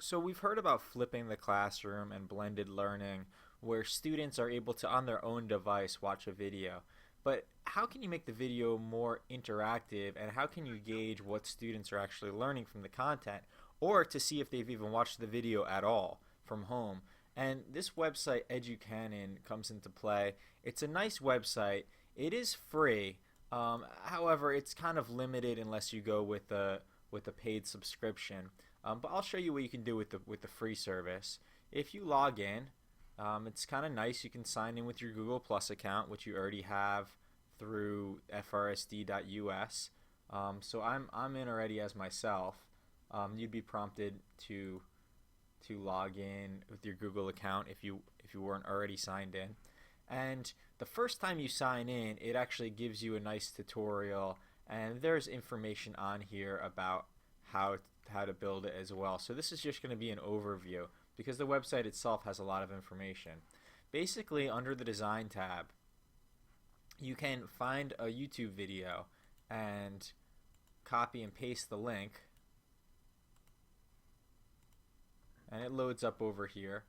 So we've heard about flipping the classroom and blended learning, where students are able to, on their own device, watch a video. But how can you make the video more interactive, and how can you gauge what students are actually learning from the content, or to see if they've even watched the video at all from home? And this website, EduCanon, comes into play. It's a nice website. It is free. However, it's kind of limited unless you go with a paid subscription. But I'll show you what you can do with the free service. If you log in, it's kind of nice. You can sign in with your Google Plus account, which you already have through frsd.us. So I'm in already as myself. You'd be prompted to log in with your Google account if you weren't already signed in. And the first time you sign in, it actually gives you a nice tutorial, and there's information on here about how to build it as well. So this is just going to be an overview because the website itself has a lot of information. Basically, under the design tab, you can find a YouTube video and copy and paste the link, and it loads up over here.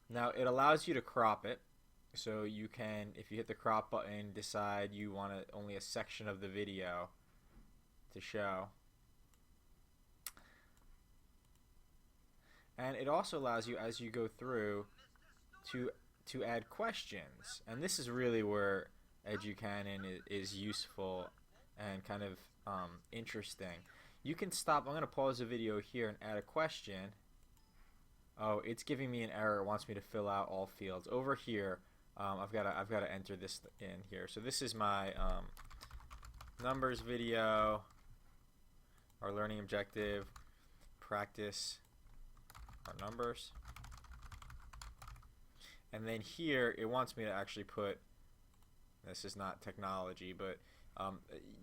Now it allows you to crop it, so you can, if you hit the crop button, decide you want only a section of the video to show. And it also allows you, as you go through, to add questions. And this is really where EduCanon is useful and kind of interesting. You can stop. I'm going to pause the video here and add a question. Oh, it's giving me an error. It wants me to fill out all fields. Over here, I've got to enter this in here. So this is my numbers video, our learning objective, practice our numbers. And then here it wants me to actually put, this is not technology, but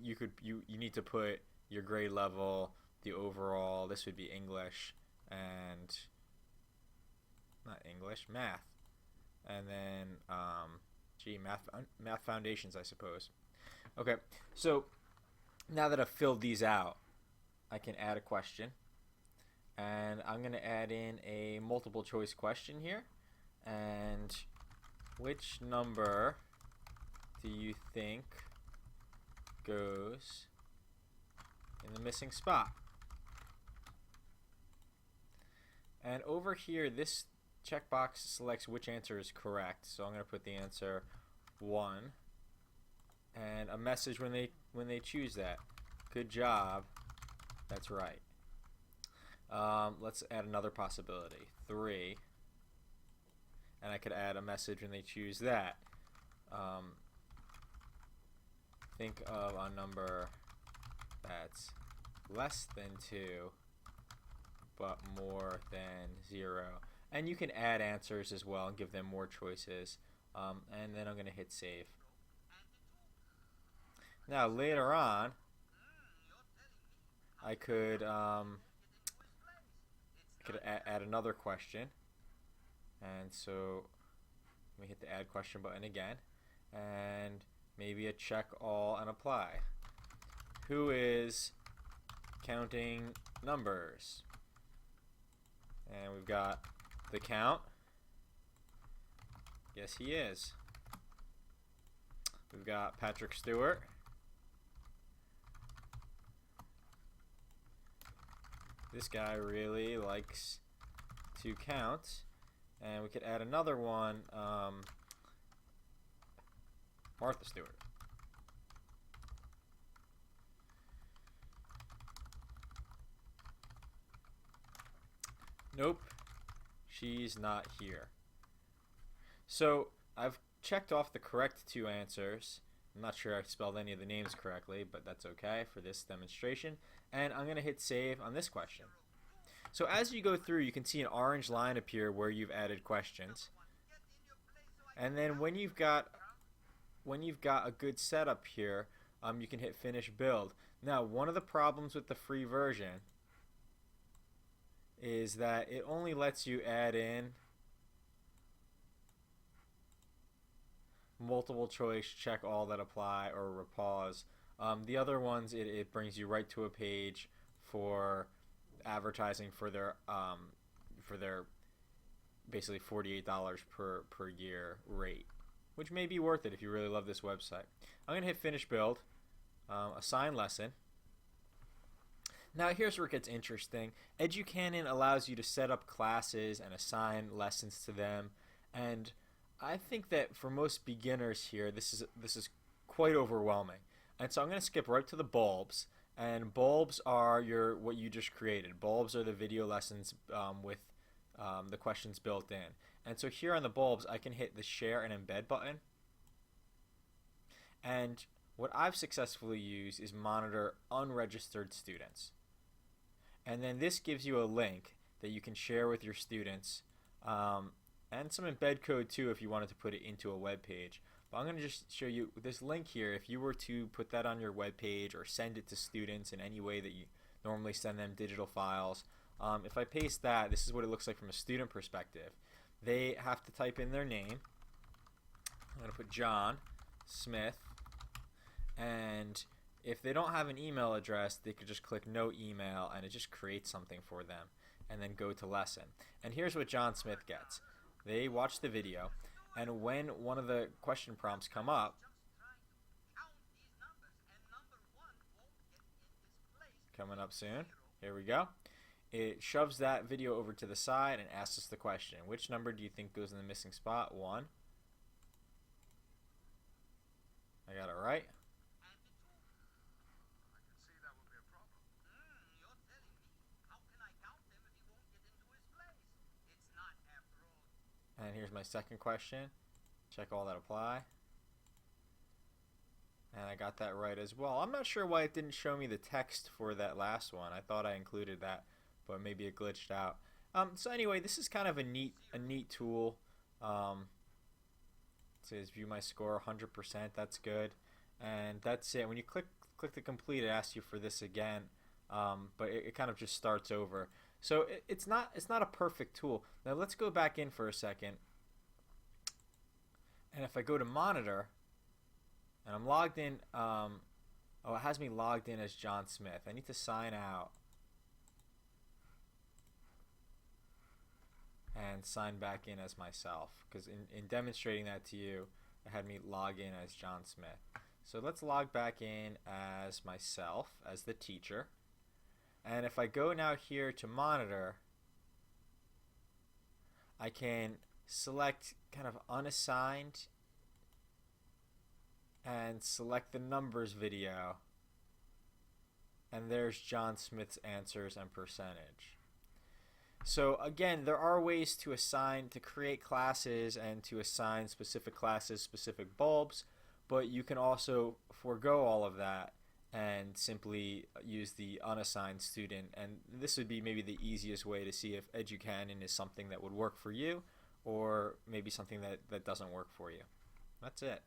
you need to put your grade level, the overall, this would be English, and not English, math. And then math foundations, I suppose. Okay, so now that I've filled these out, I can add a question. And I'm going to add in a multiple choice question here. And which number do you think goes in the missing spot? And over here, this checkbox selects which answer is correct. So I'm going to put the answer 1 and a message when they choose that. Good job. That's right. Let's add another possibility, 3, and I could add a message when they choose that. Think of a number that's less than 2 but more than 0, and you can add answers as well and give them more choices, and then I'm going to hit save. Now later on I could add another question, and so let me hit the add question button again, and maybe a check all and apply. Who is counting numbers? And we've got the count. Yes, he is. We've got Patrick Stewart. This guy really likes to count. And we could add another one, Martha Stewart. Nope, she's not here. So I've checked off the correct 2 answers. I'm not sure I spelled any of the names correctly, but that's okay for this demonstration. And I'm going to hit save on this question. So as you go through, you can see an orange line appear where you've added questions. And then when you've got a good setup here, you can hit finish build. Now, one of the problems with the free version is that it only lets you add in multiple choice, check all that apply, or pause. The other ones, it brings you right to a page for advertising for their for their basically $48 per year rate, which may be worth it if you really love this website. I'm going to hit finish build, assign lesson. Now here's where it gets interesting. EduCanon allows you to set up classes and assign lessons to them, and I think that for most beginners here, this is quite overwhelming. And so I'm going to skip right to the bulbs. And bulbs are what you just created. Bulbs are the video lessons with the questions built in. And so here on the bulbs, I can hit the share and embed button. And what I've successfully used is monitor unregistered students. And then this gives you a link that you can share with your students, and some embed code too if you wanted to put it into a web page. But I'm going to just show you this link here. If you were to put that on your web page or send it to students in any way that you normally send them digital files, if I paste that, this is what it looks like from a student perspective. They have to type in their name. I'm going to put John Smith, and if they don't have an email address, they could just click no email and it just creates something for them, and then go to lesson. And here's what John Smith gets. They watch the video, and when one of the question prompts come up, coming up soon, here we go, it shoves that video over to the side and asks us the question. Which number do you think goes in the missing spot? 1. I got it right. And here's my second question. Check all that apply. And I got that right as well. I'm not sure why it didn't show me the text for that last one. I thought I included that, but maybe it glitched out. So anyway, this is kind of a neat tool. It says view my score 100%. That's good. And that's it. When you click to complete, it asks you for this again, but it kind of just starts over. So it's not a perfect tool. Now let's go back in for a second. And if I go to monitor, and I'm logged in, oh, it has me logged in as John Smith. I need to sign out and sign back in as myself, because in demonstrating that to you, it had me log in as John Smith. So let's log back in as myself, as the teacher. And if I go now here to monitor, I can select kind of unassigned and select the numbers video. And there's John Smith's answers and percentage. So again, there are ways to create classes and to assign specific classes, specific bulbs, but you can also forego all of that and simply use the unassigned student. And this would be maybe the easiest way to see if EduCanon is something that would work for you, or maybe something that doesn't work for you. That's it.